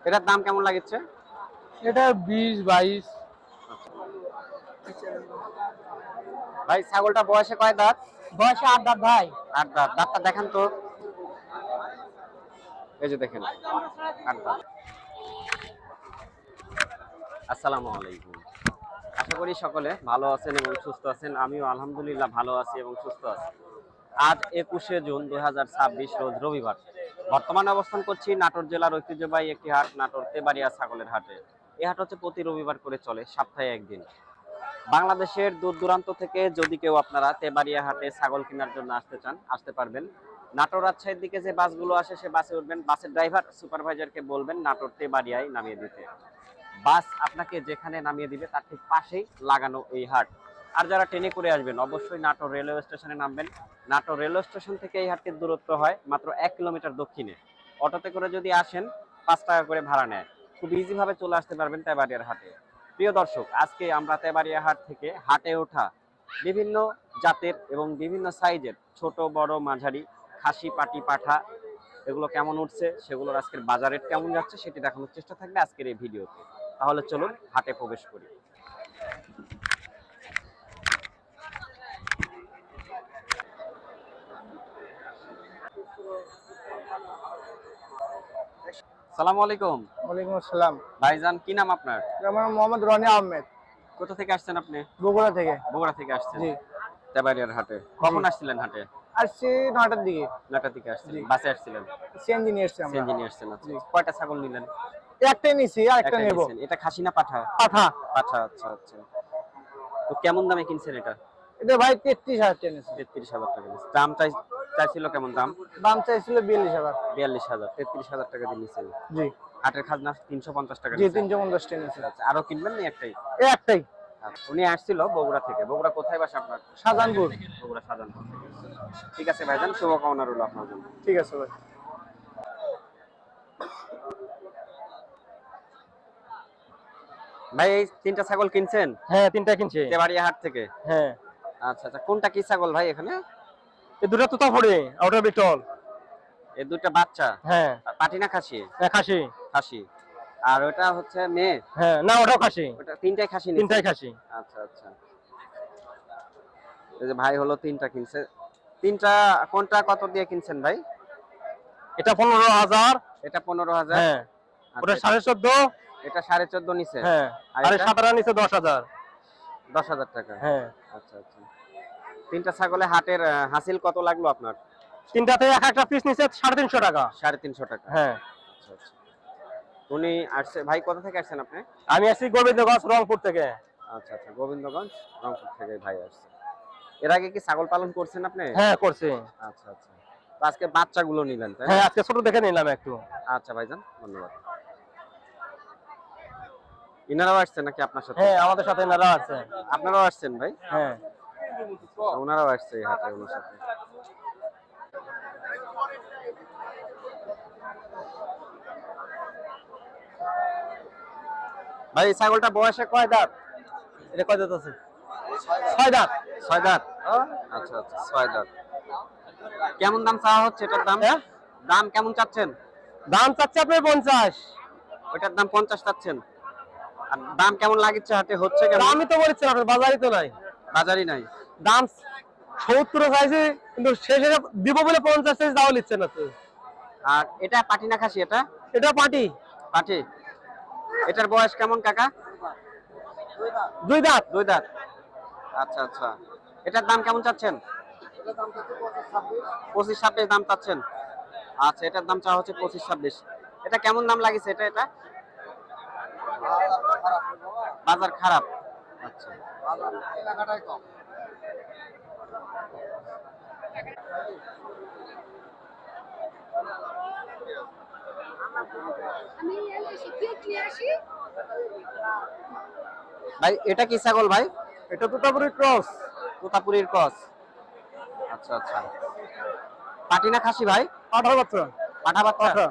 এটার দাম কেমন লাগছে? এটা 20-22। ভাই ছাগলটা বয়সে কয় দাঁত? বয়সে 8 দাঁত ভাই। 8 দাঁত। দাঁতটা দেখান তো। এই যে দেখেন 8 দাঁত। আসসালামু আলাইকুম। আশা করি সকলে ভালো আছেন এবং সুস্থ আছেন। আমিও আলহামদুলিল্লাহ ভালো আছি এবং সুস্থ আছি। আজ 21শে জুন 2026 রোজ রবিবার। বর্তমানে অবস্থান করছি নাটোর জেলার ঐতিহ্যবাহী একটি হাট, নাটোর তেবাড়িয়া ছাগলের হাটে। এই হাট হচ্ছে প্রতি রবিবার করে চলে, সপ্তাহে একদিন। বাংলাদেশের দূর দূরান্ত থেকে যদি কেউ আপনারা তেবাড়িয়া হাটে ছাগল কেনার জন্য আসতে চান, আসতে পারবেন। নাটোর রাজশাহীর দিকে যে বাসগুলো আসে সে বাসে উঠবেন, বাসের ড্রাইভার সুপারভাইজারকে বলবেন নাটোর তেবাড়িয়ায় নামিয়ে দিতে। বাস আপনাকে যেখানে নামিয়ে দিবে তার ঠিক পাশেই লাগানো এই হাট। আর যারা ট্রেনে করে আসবেন অবশ্যই নাটোর রেলওয়ে স্টেশনে নামবেন। নাটোর রেলওয়ে স্টেশন থেকে এই হাটটির দূরত্ব হয় মাত্র 1 কিলোমিটার দক্ষিণে। অটোতে করে যদি আসেন 5 টাকা করে ভাড়া নেয়। খুব ইজি ভাবে চলে আসতে পারবেন তেবাড়িয়ার হাটে। প্রিয় দর্শক, আজকে আমরা তেবাড়িয়া হাট থেকে হাটে ওঠা বিভিন্ন জাতের এবং বিভিন্ন সাইজের ছোট বড় মাঝারি খাসি পাটি পাঠা এগুলো কেমন উঠছে, সেগুলোর আজকের বাজার রেট কেমন যাচ্ছে সেটি দেখানোর চেষ্টা থাকবে আজকের এই ভিডিওতে। তাহলে চলুন হাটে প্রবেশ করি। সালামু আলাইকুম। ওয়ালাইকুম আসসালাম। ভাইজান, কি নাম আপনার? আমার মোহাম্মদ রনি আহমেদ। কোথা থেকে আসছেন আপনি? বগুড়া থেকে। বগুড়া থেকে আসছেন জি। তেবাড়িয়ার হাটে কখন আসছিলেন হাটে? আসছি 9টার দিকে। 9টার দিকে আসছিলেন, বাসে আসছিলেন? সিএনজি নিয়ে এসছি আমরা। সিএনজি নিয়ে আসছেন। আচ্ছা, কয়টা ছাগল নিলেন? একটাই নিছি, আর একটা নেব। এটা খাসি না পাঠা? পাঠা। পাঠা, আচ্ছা আচ্ছা। তো কেমন দামে কিনছেন এটা? এটা ভাই 33,000 টাকা নিছি। 33,000 টাকা নিয়েছে। দাম চাইছিল কেমন দাম? দাম চাইছিল 42,000। 42,000, 33,000 টাকা দিয়ে নিছেন। জি। হাটের খাজনা 350 টাকা জি, নিছেন। 350 টাকা নিছি। আচ্ছা, আরো কিনবেন না একটাই? এই একটাই। আচ্ছা, উনি আসছিল বগুড়া থেকে। বগুড়া কোথায় বাসা আপনার? শাহজাহানপুর। বগুড়া শাহজাহানপুর থেকে। ঠিক আছে ভাইজান, শুভকামনা রইল আপনার জন্য। ঠিক আছে ভাই। ভাই এই 3টা ছাগল কিনছেন? হ্যাঁ, 3টা কিনছি। তেবাড়িয়া হাট থেকে? হ্যাঁ। আচ্ছা আচ্ছা, কোনটা কি ছাগল ভাই এখানে? এই দুটো তোতাপুরি, ওটা বিটল। এই দুটো বাচ্চা? হ্যাঁ। পাটি না খাসি? হ্যাঁ, খাসি। খাসি। আর ওটা হচ্ছে মেয়ে? হ্যাঁ, না ওটাও খাসি। ওটা 3টাই খাসি নিছে? 3টাই খাসি। আচ্ছা আচ্ছা। এই যে ভাই হলো 3টা কিনছে। 3টা কোনটা কত দিয়ে কিনছেন ভাই? এটা 15,000। এটা 15,000? হ্যাঁ। ওটা 14.5। এটা 14.5 নিছে? হ্যাঁ। আর এটা 17 নিছে 10,000। 10,000 টাকা? হ্যাঁ। আচ্ছা আচ্ছা। 3টা ছাগলে হাটের হাসিল কত লাগলো আপনার? 3টাতে এক একটা পিস নিছে 350 টাকা। 350 টাকা? হ্যাঁ। আচ্ছা আচ্ছা। উনি আসছে ভাই, কোথা থেকে আসছেন আপনি? আমি আসছি গোবিন্দগঞ্জ রংপুর থেকে। আচ্ছা আচ্ছা, গোবিন্দগঞ্জ রংপুর থেকে ভাই আসছে। এর আগে কি ছাগল পালন করছেন আপনি? হ্যাঁ, করছি। আচ্ছা আচ্ছা। তো আজকে বাচ্চাগুলো নিলেন তাই না? হ্যাঁ, আজকে ছোট দেখে নিলাম একটু। আচ্ছা ভাইজান, ধন্যবাদ। ইনারাও আসছেন নাকি আপনার সাথে? হ্যাঁ, আমাদের সাথে এনারা আছে। আপনারাও আসছেন ভাই? হ্যাঁ। ওনারাও আসছে এই হাটে ওনার সাথে। ভাই এই ছাগলটা বয়সে কয় দাঁত? এটা কয় দাঁত আছে? 6 দাঁত। 6 দাঁত? আচ্ছা আচ্ছা, 6 দাঁত। কেমন দাম চাওয়া হচ্ছে এটার দাম? হ্যাঁ? দাম কেমন চাচ্ছেন? দাম চাচ্ছে আপনি 50। ওইটার দাম 50 চাচ্ছেন। আর দাম কেমন লাগিচ্ছে হাটে, হচ্ছে কেমন? আমি তো বলেছিলাম আপনার বাজারই তো নাই। বাজারই নাই? দাম 70 চাইছি, কিন্তু শেষে দিব বলে 50 চাইছি, দাও নিচ্ছে না তো। আর এটা পাটি না খাসি এটা? এটা পাটি। পাটি। এটার বয়স কেমন কাকা? 2 দাঁত। 2 দাঁত। আচ্ছা আচ্ছা। এটার দাম কেমন চাচ্ছেন? 25-26 দাম চাচ্ছেন। আচ্ছা, এটার দাম চাওয়া হচ্ছে 25-26। এটা কেমন দাম লাগিছে এটা? এটা বাজার খারাপ? আচ্ছা। ভাই এটা কি ছাগল ভাই? এটা তোতাপুরি ক্রস। তোতাপুরীর ক্রস? আচ্ছা আচ্ছা। পাটি না খাসি ভাই? পাঠার বাচ্চা। পাঠা বাচ্চা?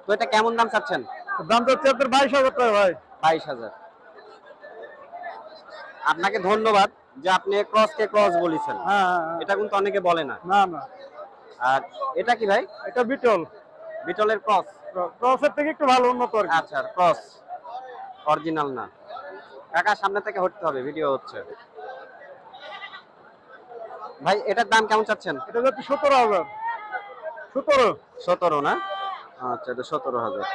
তো এটা কেমন দাম চাচ্ছেন? দাম তো 22,000 টাকা ভাই। 22,000। আপনাকে ধন্যবাদ যে আপনি ক্রসকে ক্রস বলেছেন। হ্যাঁ, এটা কিন্তু অনেকে বলে না। না না। আর এটা কি ভাই? এটা বিটল। বিটলের ক্রস। ক্রসের থেকে একটু ভালো উন্নত আর কি। আচ্ছা, ক্রস, অরিজিনাল না। কাকা সামনে থেকে হটতে হবে, ভিডিও হচ্ছে। ভাই এটার দাম কেমন চাচ্ছেন? এটা যাচ্ছে 17,000। 17। 17 না? আচ্ছা, এটা 17,000।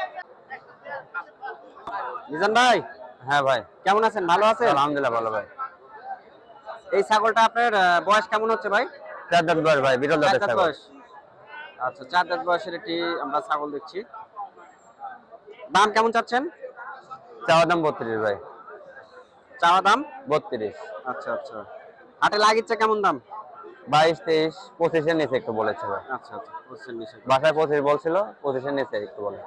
মিজান ভাই, হ্যাঁ ভাই, কেমন আছেন? ভালো আছেন? আলহামদুলিল্লাহ ভালো ভাই। এই ছাগলটা আপনার বয়স কেমন হচ্ছে ভাই? 4 দাঁত বয়স ভাই, বিরল 4 জাতের দাঁত ছাগল। বয়স। আচ্ছা, 4 দাঁত বয়সের একটি আমরা ছাগল দেখছি। দাম কেমন চাচ্ছেন? চাওয়া দাম 32 ভাই। চাওয়া দাম 32। আচ্ছা আচ্ছা। হাটে লাগিচ্ছে কেমন দাম? 22, 23, 25 এর নিচে একটু বলেছে ভাই। আচ্ছা আচ্ছা, বুঝছেন নিচে। বাসায় 25 বলছিল, 25 এর নিচে একটু বলে।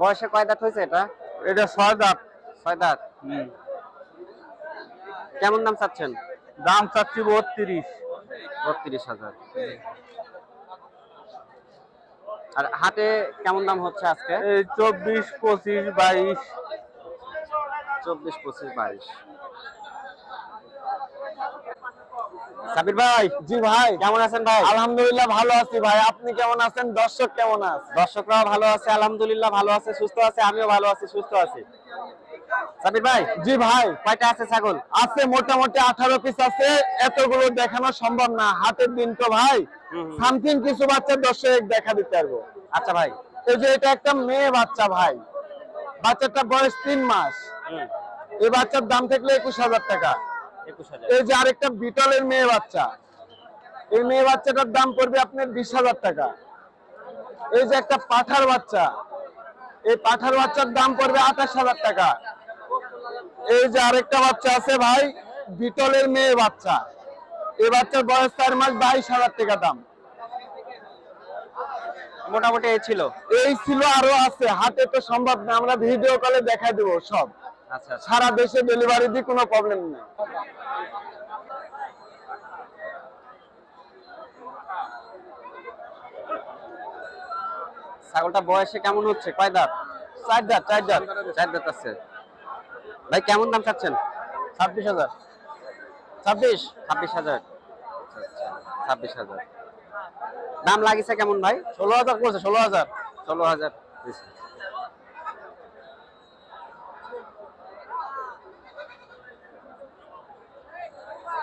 বয়সে কয় দাঁত হয়েছে এটা? এটা 6 দাঁত। 6 দাঁত। কেমন দাম চাচ্ছেন? দাম চাচ্ছি 32। 32,000। আর হাটে কেমন দাম হচ্ছে আজকে? এই 24, 25, 22। 24, 25, 22। সাবির ভাই, জি ভাই, কেমন আছেন ভাই? আলহামদুলিল্লাহ ভালো আছি ভাই। আপনি কেমন আছেন? দর্শক কেমন আছে? দর্শকরাও ভালো আছে, আলহামদুলিল্লাহ ভালো আছে, সুস্থ আছে, আমিও ভালো আছি, সুস্থ আছি। সাবির ভাই, জি ভাই, কয়টা আছে ছাগল? আছে মোটামুটি 18 পিস আছে। এতগুলো দেখানো সম্ভব না, হাতের দিন তো ভাই। সামথিং কিছু বাচ্চা দর্শক দেখা দিতে পারবো। আচ্ছা ভাই। এই যে এটা একটা মেয়ে বাচ্চা ভাই, বাচ্চাটার বয়স 3 মাস। এই বাচ্চার দাম থাকলে 21,000 টাকা। 21,000। এই যে আরেকটা বিটলের মেয়ে বাচ্চা, এই মেয়ে বাচ্চাটার দাম পড়বে আপনার 20,000 টাকা। এই যে একটা পাঠার বাচ্চা, এই পাঠার বাচ্চার দাম পড়বে 28,000 টাকা। এই যে আরেকটা বাচ্চা আছে ভাই, বিটলের মেয়ে বাচ্চা, এই বাচ্চার বয়স 4 মাস, 22,000 টাকা দাম। মোটামুটি এই ছিল। এই ছিল, আরো আছে, হাতে তো সম্ভব না, আমরা ভিডিও কলে দেখাই দেবো সব। আচ্ছা আচ্ছা। সারা দেশে ডেলিভারি দিয়ে কোনো প্রবলেম নেই। ছাগলটা বয়সে কেমন হচ্ছে? কয় দাঁত? 4 দাঁত, 4 দাঁত। 4 দাঁত আছে। ভাই কেমন দাম চাচ্ছেন? 26,000। 26। 26,000। আচ্ছা আচ্ছা, 26,000। দাম লাগিছে কেমন ভাই? 16,000 করছে, 16,000। 16,000।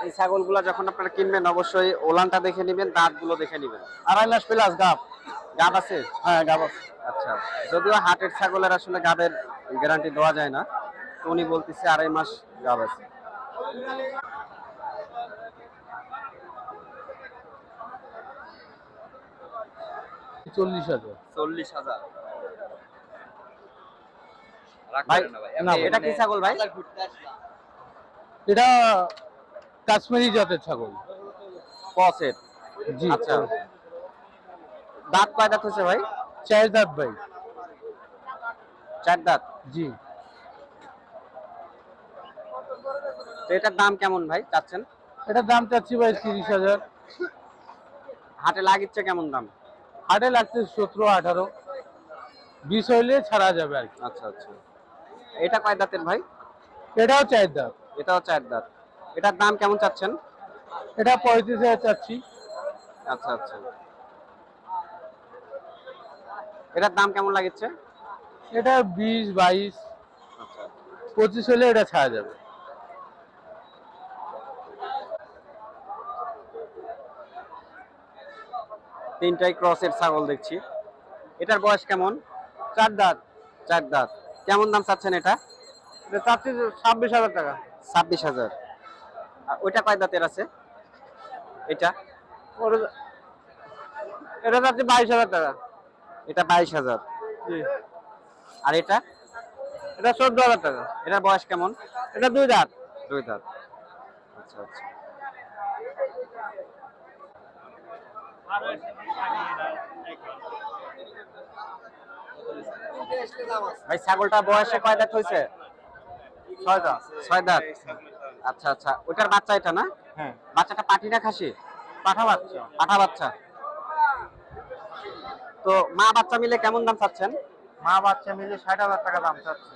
এই ছাগলগুলা যখন আপনারা কিনবেন অবশ্যই ওলানটা দেখে নেবেন, দাঁতগুলো দেখে নেবেন। 2.5 মাস প্লাস গাব। গাব আছে? হ্যাঁ, গাব আছে। আচ্ছা, যদিও হাটের ছাগলের আসলে গাবের গ্যারান্টি দেওয়া যায় না, তো উনি বলতেছে 2.5 মাস গাব আছে। চল্লিশ হাজার। 40,000। ভাই, না, এটা কি ছাগল ভাই? এটা কাশ্মীরি জাতের ছাগল। কসের। জি। আচ্ছা, দাঁত কয় দাঁত হচ্ছে ভাই? 4 দাঁত ভাই। 4 দাঁত। জি। তো এটার দাম কেমন ভাই চাচ্ছেন? এটার দাম চাচ্ছি ভাই 30,000। হাটে লাগিচ্ছে কেমন দাম? হাটে লাগছে 17, 18, 20 হইলে ছাড়া যাবে আর কি। আচ্ছা আচ্ছা। এটা কয় দাঁতের ভাই? এটাও 4 দাঁত। এটাও 4 দাঁত। এটার দাম কেমন চাচ্ছেন? এটা 35,000 চাচ্ছি। আচ্ছা আচ্ছা। এটার দাম কেমন লাগিচ্ছে? এটা 20, 22, আচ্ছা। 25 হইলে এটা ছাড়া যাবে। তিনটাই ক্রসের ছাগল দেখছি। এটার বয়স কেমন? 4 দাঁত। 4 দাঁত। কেমন দাম চাচ্ছেন এটা? এটা চাচ্ছি 26,000 টাকা। 26,000। আর ওইটা কয় দাঁতের আছে? এটা? এটা চাচ্ছি 22,000 টাকা। এটা 22,000। জি। আর এটা? এটা 14,000 টাকা। এটার বয়স কেমন? এটা 2 দাঁত। 2 দাঁত। আচ্ছা আচ্ছা। ভাই ছাগলটা বয়সে কয় দাঁত হয়েছে? 6 দাঁত। 6 দাঁত। আচ্ছা আচ্ছা, ওটার বাচ্চা এটা না? হ্যাঁ, বাচ্চাটা পাঠি না খাসি? পাঠা বাচ্চা। পাঠা বাচ্চা। তো মা বাচ্চা মিলে কেমন দাম চাচ্ছেন? মা বাচ্চা মিলে 60,000 টাকা দাম চাচ্ছে।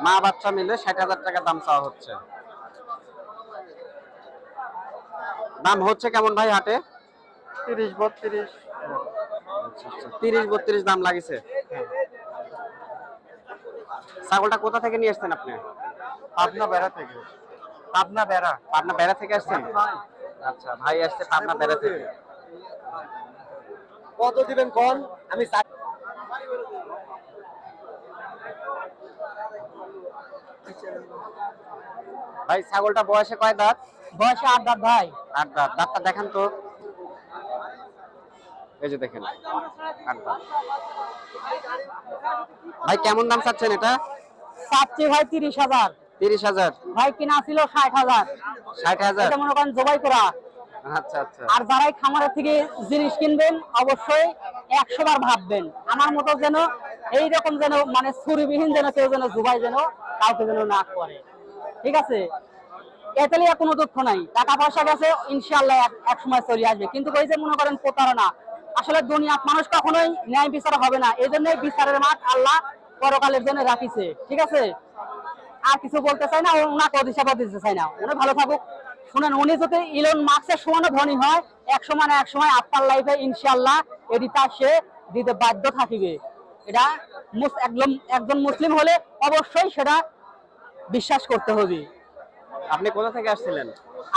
মা বাচ্চা মিলে 60,000 টাকা দাম চাওয়া হচ্ছে। দাম হচ্ছে কেমন ভাই হাটে? 30-32। আচ্ছা আচ্ছা 30-32 দাম লাগিছে। ছাগলটা কোথা থেকে নিয়ে আসছেন আপনি? পাবনা বেড়া থেকে। পাবনা বেড়া। পাবনা বেড়া থেকে আসছেন? আচ্ছা ভাই আসছে পাবনা বেড়া থেকে। কত দিবেন কোন? আমি ভাই ছাগলটা বয়সে কয় দাঁত? বয়সে 8 দাঁত ভাই। 8 দাঁত। দাঁতটা দেখান তো। এই যে দেখেন 8 দাঁত। ভাই কেমন দাম চাচ্ছেন এটা? চাচ্ছি ভাই 30,000। 30,000। ভাই কিনা ছিল 60,000। 60,000। এটা মনে করেন জবাই করা। আচ্ছা আচ্ছা। আর যারাই খামারের থেকে জিনিস কিনবেন অবশ্যই 100 বার ভাববেন, আমার মতো যেন এইরকম যেন মানে ছুরিবিহীন যেন কেউ যেন জুবাই যেন কাউকে যেন না করে। ঠিক আছে, এতে নিয়ে কোনো দুঃখ নাই, টাকা পয়সা গেছে ইনশাআল্লাহ এক সময় চলে আসবে, কিন্তু ওই যে মনে করেন প্রতারণা, আসলে দুনিয়ার মানুষ কখনোই ন্যায় বিচার হবে না, এই জন্যই বিচারের মাঠ আল্লাহ পরকালের জন্য রাখিছে। ঠিক আছে, আর কিছু বলতে চাই না, ওনাকে অধিশাপ দিতে চাই না, উনি ভালো থাকুক। শুনেন, উনি যদি ইলন মার্কসের সমানে ধনী হয়, এক সময় আপনার লাইফে ইনশাআল্লাহ এটি তার সে দিতে বাধ্য থাকিবে। এটা একজন মুসলিম হলে অবশ্যই সেটা বিশ্বাস করতে হবে। আপনি কোথা থেকে আসছিলেন?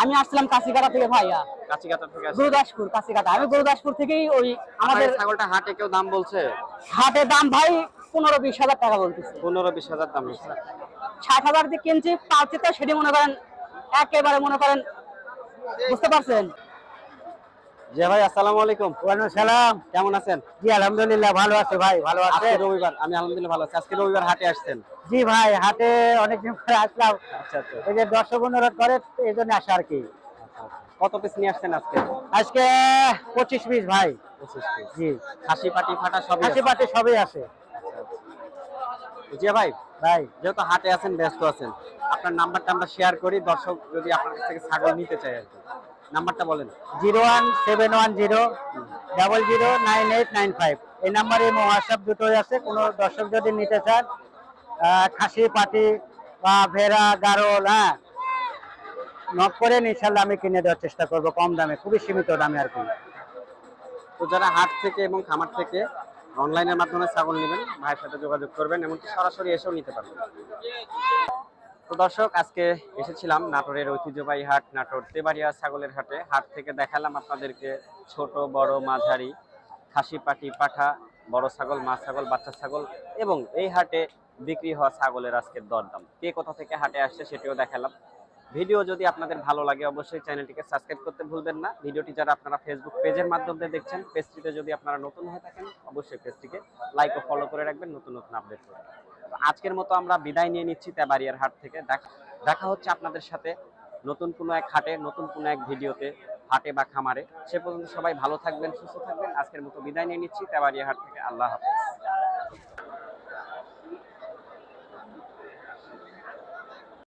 আমি আসছিলাম কাশিকাটা থেকে ভাইয়া। কাঁচিকাটা থেকে আসছেন? গুরুদাসপুর কাশিকাটা। আমি গুরুদাসপুর থেকেই ওই আমাদের আমাদের ছাগলটা হাটে কেউ দাম বলছে? হাটের দাম ভাই 15-20 হাজার টাকা বলতেছে। 15-20 হাজার দাম হচ্ছে। 60,000 দিয়ে কিনছি, পাচ্ছি তো সেটি মনে করেন একেবারে মনে করেন, বুঝতে পারছেন। জি ভাই আসসালামু আলাইকুম। ওয়ালাইকুম সালাম। কেমন আছেন? জি আলহামদুলিল্লাহ ভালো আছে ভাই। ভালো আছে? আজকে রবিবার, আমি আলহামদুলিল্লাহ ভালো আছি। আজকে রবিবার হাটে আসছেন? জি ভাই, হাটে অনেকদিন পরে আসলাম, আচ্ছা আচ্ছা। এই যে দর্শক অনুরোধ করে এই জন্য আসা আর কি। কত পিস নিয়ে আসছেন আজকে? আজকে 25 পিস ভাই। 25 পিস। জি, খাসি পাটি ফাটা সবই হাসি আছে? পাটি সবই আছে জি ভাই, ভাই। যেহেতু হাটে আছেন, ব্যস্ত আছেন, আপনার নাম্বারটা আমরা শেয়ার করি, দর্শক যদি আপনার কাছ থেকে ছাগল নিতে চায় আর কি। নাম্বারটা বলেন। 01710009895। এই নাম্বারে হোয়াটসঅ্যাপ দুটোই আছে। কোনো দর্শক যদি নিতে চান খাসি পাটি বা ভেড়া গারল, হ্যাঁ, নক করে ইনশাল্লাহ আমি কিনে দেওয়ার চেষ্টা করব কম দামে, খুবই সীমিত দামে আর কি। তো যারা হাট থেকে এবং খামার থেকে অনলাইনের মাধ্যমে ছাগল নেবেন, ভাইয়ের সাথে যোগাযোগ করবেন, এমনকি সরাসরি এসেও নিতে পারবেন। তো দর্শক, আজকে এসেছিলাম নাটোরের ঐতিহ্যবাহী হাট নাটোর তেবাড়িয়া ছাগলের হাটে। হাট থেকে দেখালাম আপনাদেরকে ছোট বড় মাঝারি খাসি পাটি পাঠা, বড় ছাগল, মা ছাগল, বাচ্চা ছাগল, এবং এই হাটে বিক্রি হওয়া ছাগলের আজকের দরদাম। কে কোথা থেকে হাটে আসছে সেটিও দেখালাম। ভিডিও যদি আপনাদের ভালো লাগে অবশ্যই চ্যানেলটিকে সাবস্ক্রাইব করতে ভুলবেন না। ভিডিওটি যারা আপনারা ফেসবুক পেজের মাধ্যমে দেখছেন, পেজটিতে যদি আপনারা নতুন হয়ে থাকেন অবশ্যই পেজটিকে লাইক ও ফলো করে রাখবেন নতুন নতুন আপডেট করে। আজকের মতো আমরা বিদায় নিয়ে নিচ্ছি তেবাড়িয়ার হাট থেকে। দেখা হচ্ছে আপনাদের সাথে নতুন কোনো এক হাটে, নতুন কোনো এক ভিডিওতে, হাটে বা খামারে। সে পর্যন্ত সবাই ভালো থাকবেন, সুস্থ থাকবেন। আজকের মতো বিদায় নিয়ে নিচ্ছি তেবাড়িয়া হাট থেকে। আল্লাহ হাফেজ।